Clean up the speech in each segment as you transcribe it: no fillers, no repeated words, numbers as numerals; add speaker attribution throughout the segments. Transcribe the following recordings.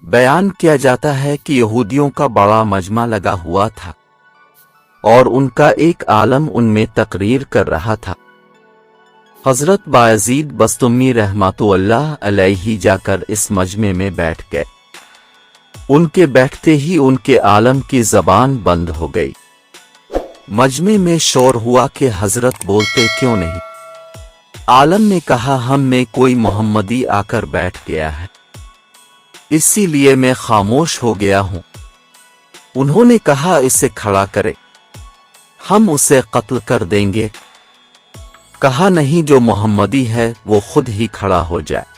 Speaker 1: بیان کیا جاتا ہے کہ یہودیوں کا بڑا مجمع لگا ہوا تھا اور ان کا ایک عالم ان میں تقریر کر رہا تھا۔ حضرت بایزید بسطامی رحمۃ اللہ علیہ جا کر اس مجمع میں بیٹھ گئے۔ ان کے بیٹھتے ہی ان کے عالم کی زبان بند ہو گئی۔ مجمع میں شور ہوا کہ حضرت بولتے کیوں نہیں؟ عالم نے کہا ہم میں کوئی محمدی آ کر بیٹھ گیا ہے، اسی لیے میں خاموش ہو گیا ہوں۔ انہوں نے کہا اسے کھڑا کرے، ہم اسے قتل کر دیں گے۔ کہا نہیں، جو محمدی ہے وہ خود ہی کھڑا ہو جائے۔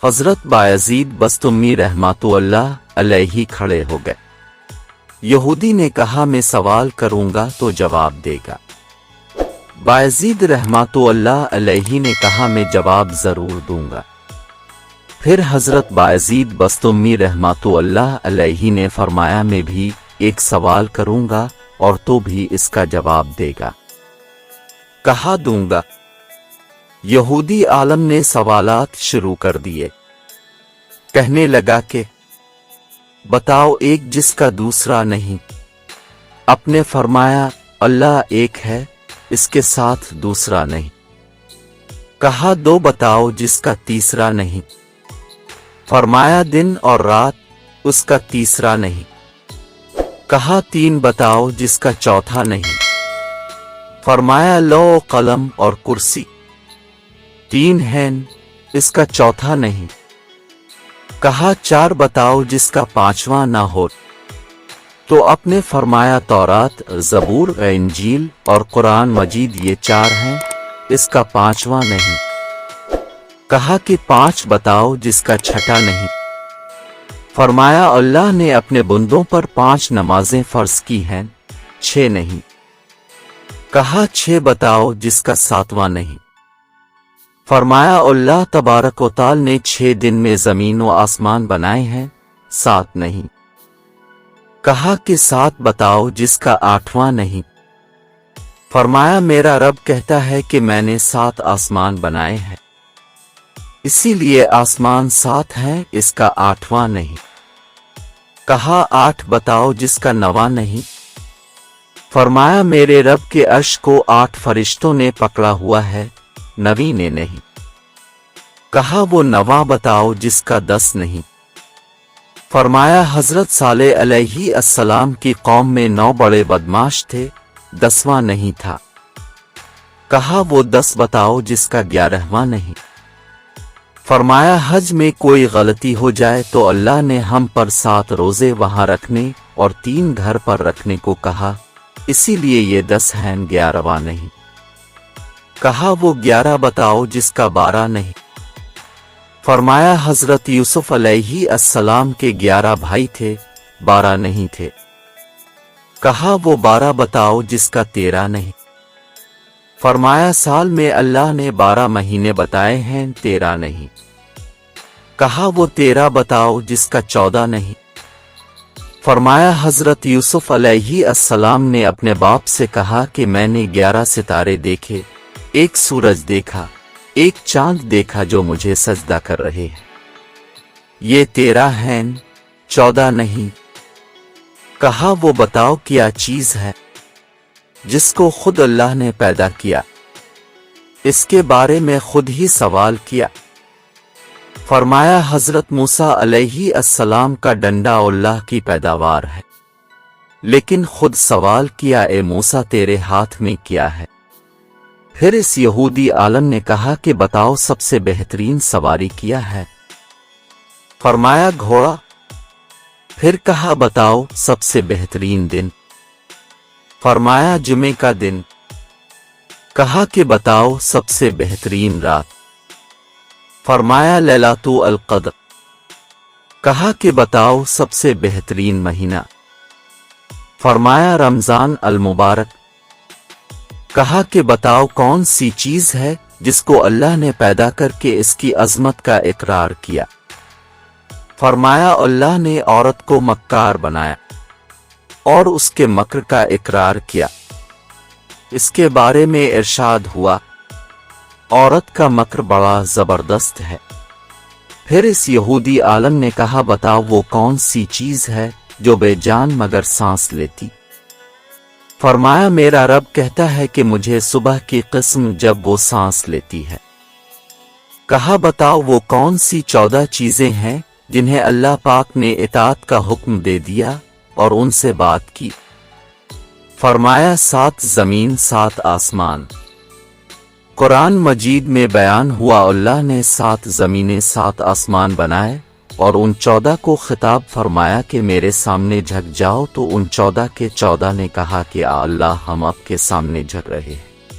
Speaker 1: حضرت بایزید بسطامی رحمۃ اللہ علیہ کھڑے ہو گئے۔ یہودی نے کہا میں سوال کروں گا تو جواب دے گا۔ بایزید رحمۃ اللہ علیہ نے کہا میں جواب ضرور دوں گا۔ پھر حضرت بایزید بسطامی رحمۃ اللہ علیہ نے فرمایا میں بھی ایک سوال کروں گا اور تو بھی اس کا جواب دے گا۔ کہا دوں گا۔ یہودی عالم نے سوالات شروع کر دیے۔ کہنے لگا کہ بتاؤ ایک جس کا دوسرا نہیں۔ اپنے فرمایا اللہ ایک ہے، اس کے ساتھ دوسرا نہیں۔ کہا دو بتاؤ جس کا تیسرا نہیں۔ فرمایا دن اور رات، اس کا تیسرا نہیں۔ کہا تین بتاؤ جس کا چوتھا نہیں۔ فرمایا لوح و قلم اور کرسی، تین ہیں، اس کا چوتھا نہیں۔ کہا چار بتاؤ جس کا پانچواں نہ ہو۔ تو اپنے فرمایا تورات، زبور، انجیل اور قرآن مجید یہ چار ہیں، اس کا پانچواں نہیں۔ کہا کہ پانچ بتاؤ جس کا چھٹا نہیں۔ فرمایا اللہ نے اپنے بندوں پر 5 نمازیں فرض کی ہیں، 6 نہیں۔ کہا 6 بتاؤ جس کا 7واں نہیں۔ فرمایا اللہ تبارک و تعالی نے 6 دن میں زمین و آسمان بنائے ہیں، 7 نہیں۔ کہا کہ 7 بتاؤ جس کا 8واں نہیں۔ فرمایا میرا رب کہتا ہے کہ میں نے 7 آسمان بنائے ہیں، اسی لیے آسمان 7 ہیں، اس کا 8واں نہیں۔ کہا 8 بتاؤ جس کا 9واں نہیں۔ فرمایا میرے رب کے عرش کو 8 فرشتوں نے پکڑا ہوا ہے، 9ویں نے نہیں۔ کہا وہ 9واں بتاؤ جس کا 10 نہیں۔ فرمایا حضرت صالح علیہ السلام کی قوم میں 9 بڑے بدماش تھے، 10واں نہیں تھا۔ کہا وہ 10 بتاؤ جس کا 11واں نہیں۔ فرمایا حج میں کوئی غلطی ہو جائے تو اللہ نے ہم پر 7 روزے وہاں رکھنے اور 3 گھر پر رکھنے کو کہا، اسی لیے یہ 10 ہیں، 11واں نہیں۔ کہا وہ 11 بتاؤ جس کا 12 نہیں۔ فرمایا حضرت یوسف علیہ السلام کے 11 بھائی تھے، 12 نہیں تھے۔ کہا وہ 12 بتاؤ جس کا 13 نہیں۔ فرمایا سال میں اللہ نے 12 مہینے بتائے ہیں، 13 نہیں۔ کہا وہ 13 بتاؤ جس کا 14 نہیں۔ فرمایا حضرت یوسف علیہ السلام نے اپنے باپ سے کہا کہ میں نے 11 ستارے دیکھے، ایک سورج دیکھا، ایک چاند دیکھا جو مجھے سجدہ کر رہے ہیں، یہ 13 ہیں، 14 نہیں۔ کہا وہ بتاؤ کیا چیز ہے جس کو خود اللہ نے پیدا کیا، اس کے بارے میں خود ہی سوال کیا۔ فرمایا حضرت موسیٰ علیہ السلام کا ڈنڈا اللہ کی پیداوار ہے، لیکن خود سوال کیا اے موسیٰ تیرے ہاتھ میں کیا ہے؟ پھر اس یہودی عالم نے کہا کہ بتاؤ سب سے بہترین سواری کیا ہے؟ فرمایا گھوڑا۔ پھر کہا بتاؤ سب سے بہترین دن؟ فرمایا جمعے کا دن۔ کہا کہ بتاؤ سب سے بہترین رات؟ فرمایا لیلۃ القدر۔ کہا کہ بتاؤ سب سے بہترین مہینہ؟ فرمایا رمضان المبارک۔ کہا کہ بتاؤ کون سی چیز ہے جس کو اللہ نے پیدا کر کے اس کی عظمت کا اقرار کیا؟ فرمایا اللہ نے عورت کو مکار بنایا اور اس کے مکر کا اقرار کیا۔ اس کے بارے میں ارشاد ہوا عورت کا مکر بڑا زبردست ہے، پھر اس یہودی عالم نے کہا بتاؤ وہ کون سی چیز ہے جو بے جان مگر سانس لیتی؟ فرمایا میرا رب کہتا ہے کہ مجھے صبح کی قسم جب وہ سانس لیتی ہے۔ کہا بتاؤ وہ کون سی 14 چیزیں ہیں جنہیں اللہ پاک نے اطاعت کا حکم دے دیا اور ان سے بات کی؟ فرمایا 7 زمین 7 آسمان۔ قرآن مجید میں بیان ہوا اللہ نے 7 زمینیں 7 آسمان بنائے اور ان 14 کو خطاب فرمایا کہ میرے سامنے جھک جاؤ، تو ان 14 کے 14 نے کہا کہ اللہ ہم آپ کے سامنے جھک رہے ہیں۔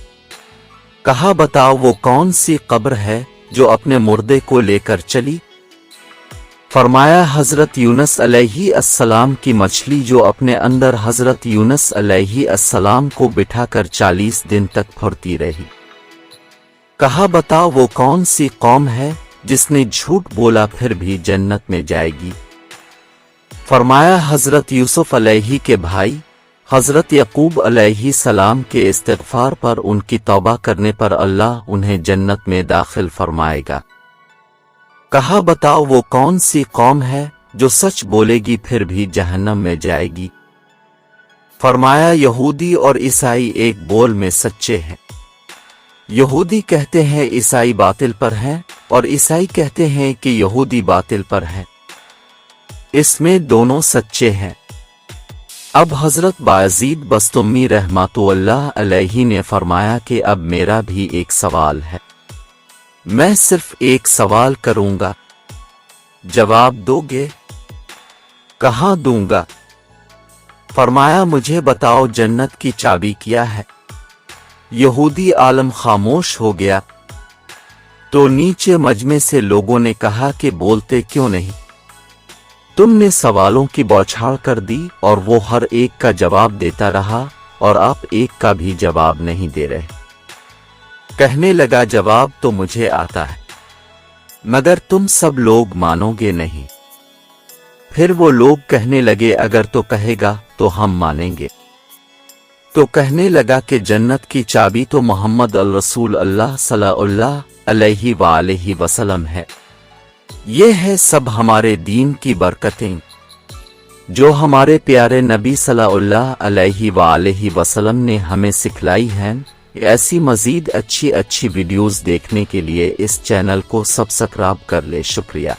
Speaker 1: کہا بتاؤ وہ کون سی قبر ہے جو اپنے مردے کو لے کر چلی؟ فرمایا حضرت یونس علیہ السلام کی مچھلی جو اپنے اندر حضرت یونس علیہ السلام کو بٹھا کر 40 دن تک پھرتی رہی۔ کہا بتاؤ وہ کون سی قوم ہے جس نے جھوٹ بولا پھر بھی جنت میں جائے گی؟ فرمایا حضرت یوسف علیہ کے بھائی حضرت یعقوب علیہ السلام کے استغفار پر، ان کی توبہ کرنے پر اللہ انہیں جنت میں داخل فرمائے گا۔ کہا بتاؤ وہ کون سی قوم ہے جو سچ بولے گی پھر بھی جہنم میں جائے گی؟ فرمایا یہودی اور عیسائی ایک بول میں سچے ہیں۔ یہودی کہتے ہیں عیسائی باطل پر ہیں اور عیسائی کہتے ہیں کہ یہودی باطل پر ہیں، اس میں دونوں سچے ہیں۔ اب حضرت بایزید بسطامی رحمۃ اللہ علیہ نے فرمایا کہ اب میرا بھی ایک سوال ہے، میں صرف ایک سوال کروں گا، جواب دو گے؟ کہاں دوں گا؟ فرمایا مجھے بتاؤ جنت کی چابی کیا ہے؟ یہودی عالم خاموش ہو گیا، تو نیچے مجمع سے لوگوں نے کہا کہ بولتے کیوں نہیں؟ تم نے سوالوں کی بوچھاڑ کر دی اور وہ ہر ایک کا جواب دیتا رہا اور آپ ایک کا بھی جواب نہیں دے رہے۔ کہنے لگا جواب تو مجھے آتا ہے مگر تم سب لوگ مانو گے نہیں۔ پھر وہ لوگ کہنے لگے اگر تو کہے گا تو ہم مانیں گے۔ تو کہنے لگا کہ جنت کی چابی تو محمد الرسول اللہ صلی اللہ علیہ وآلہ وسلم ہے، یہ ہے سب ہمارے دین کی برکتیں جو ہمارے پیارے نبی صلی اللہ علیہ وآلہ وسلم نے ہمیں سکھلائی ہیں۔ ایسی مزید اچھی ویڈیوز دیکھنے کے لیے اس چینل کو سبسکرائب کر لے۔ شکریہ۔